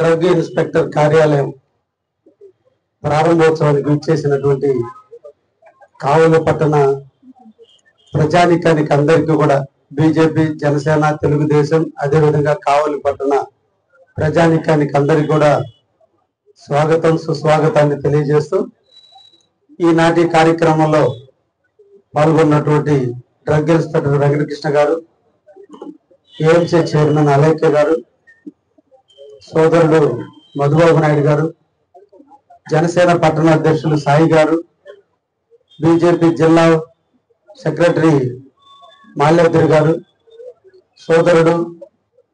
Drug inspector కార్యాలయం ప్రారంభోత్సవానికి ఇచ్చేసినటువంటి కావలి పట్టణ ప్రజానికానికి అందరికీ కూడా బీజేపీ, జనసేన, తెలుగుదేశం అదేవిధంగా కావలి పట్టణ ప్రజానికానికి అందరికీ కూడా స్వాగతం, సుస్వాగతాన్ని తెలియజేస్తూ ఈనాటి కార్యక్రమంలో పాల్గొన్నటువంటి డ్రగ్ ఇన్స్పెక్టర్ వెంకటకృష్ణ గారు, ఏఎంసీ చైర్మన్ అలేఖ్య గారు, సోదరుడు మధుబాబు నాయుడు గారు, జనసేన పట్టణ అధ్యక్షులు సాయి గారు, బీజేపీ జిల్లా సెక్రటరీ మాల్యాద్రి గారు, సోదరుడు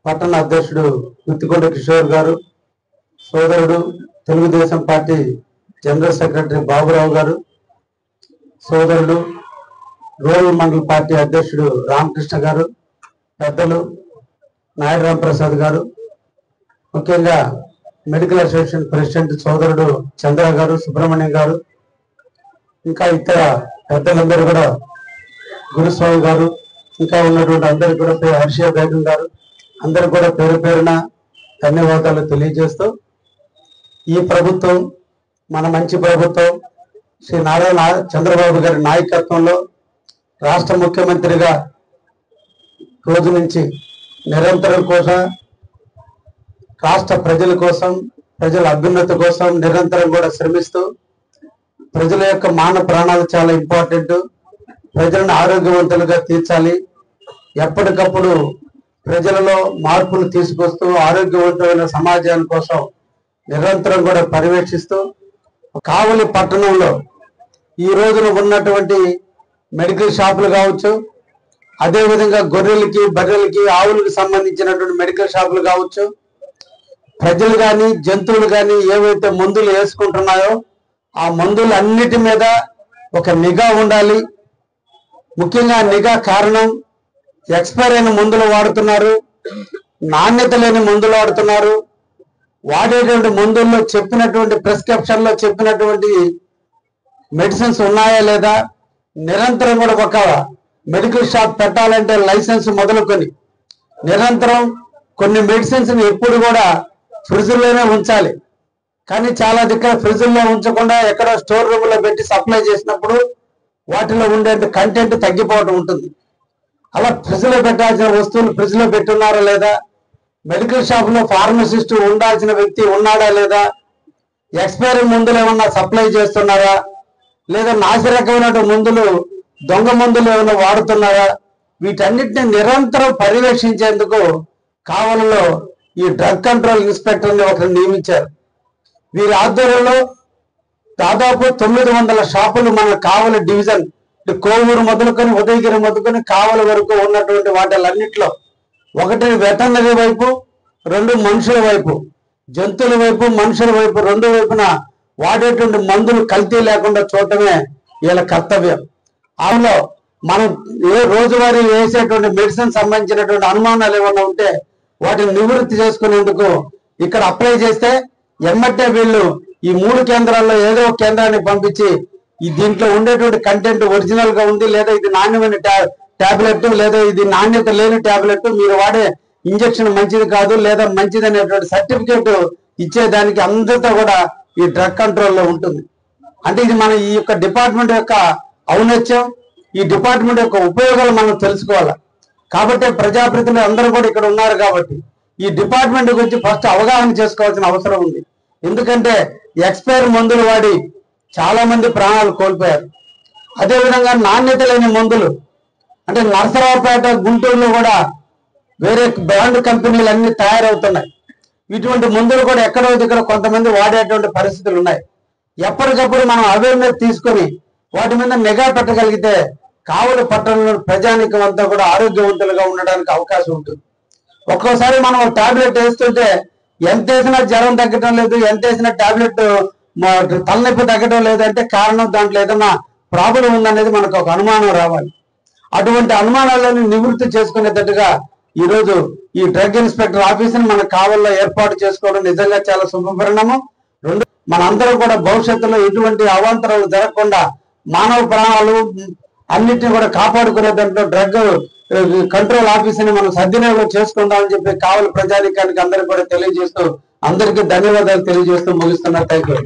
పట్టణ అధ్యక్షుడు గుత్తికొండ కిషోర్ గారు, సోదరుడు Telugu Desam party general secretary Baburao గారు, సోదరుడు రూరల్ మండల పార్టీ అధ్యక్షుడు రామకృష్ణ గారు, పెద్దలు నాయుడు రాంప్రసాద్ గారు, ముఖ్యంగా మెడికల్ అసోసియేషన్ ప్రెసిడెంట్ సోదరుడు చంద్ర గారు, సుబ్రహ్మణ్యం గారు, ఇంకా ఇతర పెద్దలందరూ కూడా, గురుస్వామి గారు, ఇంకా ఉన్నటువంటి అందరు కూడా, హర్షియా బేగం గారు, అందరు కూడా పేరు పేరున ధన్యవాదాలు తెలియజేస్తూ, ఈ ప్రభుత్వం మన మంచి ప్రభుత్వం శ్రీ నారా చంద్రబాబు గారి నాయకత్వంలో రాష్ట్ర ముఖ్యమంత్రిగా రోజు నుంచి నిరంతరం కోసం రాష్ట్ర ప్రజల కోసం, ప్రజల అభ్యున్నతి కోసం నిరంతరం కూడా శ్రమిస్తూ, ప్రజల యొక్క మాన ప్రాణాలు చాలా ఇంపార్టెంట్, ప్రజలను ఆరోగ్యవంతులుగా తీర్చాలి, ఎప్పటికప్పుడు ప్రజలలో మార్పులు తీసుకొస్తూ ఆరోగ్యవంతమైన సమాజాని కోసం నిరంతరం కూడా పర్యవేక్షిస్తూ, కావలి పట్టణంలో ఈ రోజున ఉన్నటువంటి మెడికల్ షాపులు కావచ్చు, అదేవిధంగా గొర్రెలకి, బర్రెలకి, ఆవులకి సంబంధించినటువంటి మెడికల్ షాపులు కావచ్చు, ప్రజలు కానీ జంతువులు కానీ ఏవైతే మందులు వేసుకుంటున్నాయో ఆ మందులు అన్నిటి మీద ఒక నిఘా ఉండాలి. ముఖ్యంగా నిఘా కారణం ఎక్స్పైర్ అయిన మందులు వాడుతున్నారు, నాణ్యత లేని మందులు వాడుతున్నారు. వాడేటువంటి మందుల్లో చెప్పినటువంటి ప్రిస్క్రిప్షన్ లో చెప్పినటువంటి మెడిసిన్స్ ఉన్నాయా లేదా, నిరంతరం కూడా ఒక మెడికల్ షాప్ పెట్టాలంటే లైసెన్స్ మొదలుకొని నిరంతరం కొన్ని మెడిసిన్స్ ఎప్పుడు కూడా ఫ్రిడ్జ్లోనే ఉంచాలి. కానీ చాలా దగ్గర ఫ్రిడ్జ్లో ఉంచకుండా ఎక్కడో స్టోర్ రూమ్ లో పెట్టి సప్లై చేసినప్పుడు వాటిలో ఉండే కంటెంట్ తగ్గిపోవడం ఉంటుంది. అలా ఫ్రిడ్జ్ లో పెట్టాల్సిన వస్తువులు ఫ్రిడ్జ్ లో పెట్టున్నారా లేదా, మెడికల్ షాప్ లో ఫార్మసిస్ట్ ఉండాల్సిన వ్యక్తి ఉన్నాడా లేదా, ఎక్స్పైరీ మందులు ఏమన్నా సప్లై చేస్తున్నారా, లేదా నాసిరకమైన మందులు, దొంగ మందులు ఏమైనా వాడుతున్నారా, వీటన్నిటిని నిరంతరం పర్యవేక్షించేందుకు కావలిలో ఈ డ్రగ్ కంట్రోల్ ఇన్స్పెక్టర్ ని ఒకరు నియమించారు. వీరి ఆధ్వర్యంలో దాదాపు 900 షాపులు మన కావలి డివిజన్, కోవూరు మొదలుకొని ఉదయగిరి మొదలుకొని కావలి వరకు ఉన్నటువంటి వాటిలన్నిట్లో, ఒకటి వెటర్నరీ వైపు, రెండు మనుషుల వైపు, జంతువుల వైపు, మనుషుల వైపు, రెండు వైపున వాడేటువంటి మందులు కల్తీ లేకుండా చూడటమే వీళ్ళ కర్తవ్యం. అందులో మనం రోజువారీ వేసేటువంటి మెడిసిన్ సంబంధించినటువంటి అనుమానాలు ఏమైనా ఉంటే వాటిని నివృత్తి చేసుకునేందుకు ఇక్కడ అప్లై చేస్తే ఎమ్మటే వీళ్ళు ఈ 3 కేంద్రాల్లో ఏదో ఒక కేంద్రాన్ని పంపించి ఈ దీంట్లో ఉండేటువంటి కంటెంట్ ఒరిజినల్ గా ఉంది, లేదా ఇది నాణ్యమైన టాబ్లెట్, లేదా ఇది నాణ్యత లేని టాబ్లెట్, మీరు వాడే ఇంజక్షన్ మంచిది కాదు, లేదా మంచిది అనేటువంటి సర్టిఫికేట్ ఇచ్చేదానికి అందరితో కూడా ఈ డ్రగ్ కంట్రోల్లో ఉంటుంది. అంటే ఇది మన ఈ యొక్క డిపార్ట్మెంట్ యొక్క ఔన్నత్యం, ఈ డిపార్ట్మెంట్ యొక్క ఉపయోగాలు మనం తెలుసుకోవాలి. కాబట్టి ప్రజాప్రతినిధులు అందరూ కూడా ఇక్కడ ఉన్నారు కాబట్టి ఈ డిపార్ట్మెంట్ గురించి ఫస్ట్ అవగాహన చేసుకోవాల్సిన అవసరం ఉంది. ఎందుకంటే ఎక్స్పైర్ మందులు వాడి చాలా మంది ప్రాణాలు కోల్పోయారు. అదేవిధంగా నాణ్యత లేని మందులు అంటే నరసరావుపేట, గుంటూరులో కూడా వేరే బ్రాండ్ కంపెనీలు అన్ని తయారవుతున్నాయి. ఇటువంటి మందులు కూడా ఎక్కడో దగ్గర కొంతమంది వాడేటువంటి పరిస్థితులు ఉన్నాయి. ఎప్పటికప్పుడు మనం అవేర్నెస్ తీసుకొని వాటి మీద నిఘా పెట్టగలిగితే కావలి పట్టణంలో ప్రజానికం అంతా కూడా ఆరోగ్యవంతులుగా ఉండడానికి అవకాశం ఉంటుంది. ఒక్కోసారి మనం టాబ్లెట్ వేస్తుంటే ఎంత వేసినా జ్వరం తగ్గడం లేదు, ఎంత వేసినా టాబ్లెట్ తలనొప్పి తగ్గడం లేదంటే కారణం దాంట్లో ఏదైనా ప్రాబ్లం ఉందనేది మనకు ఒక అనుమానం రావాలి. అటువంటి అనుమానాలను నివృత్తి చేసుకునేటట్టుగా ఈరోజు ఈ డ్రగ్ ఇన్స్పెక్టర్ ఆఫీసుని మన కావలిలో ఏర్పాటు చేసుకోవడం నిజంగా చాలా శుభపరిణామం. రెండు, మనందరం కూడా భవిష్యత్తులో ఎటువంటి అవాంతరాలు జరగకుండా మానవ ప్రాణాలు అన్నిటిని కూడా కాపాడుకునే దాంట్లో డ్రగ్ కంట్రోల్ ఆఫీసుని మనం సద్వినియోగం చేసుకుందామని చెప్పి కావలి ప్రజానికానికి అందరికీ కూడా తెలియజేస్తూ అందరికీ ధన్యవాదాలు తెలియజేస్తూ ముగిస్తున్నా. Thank you.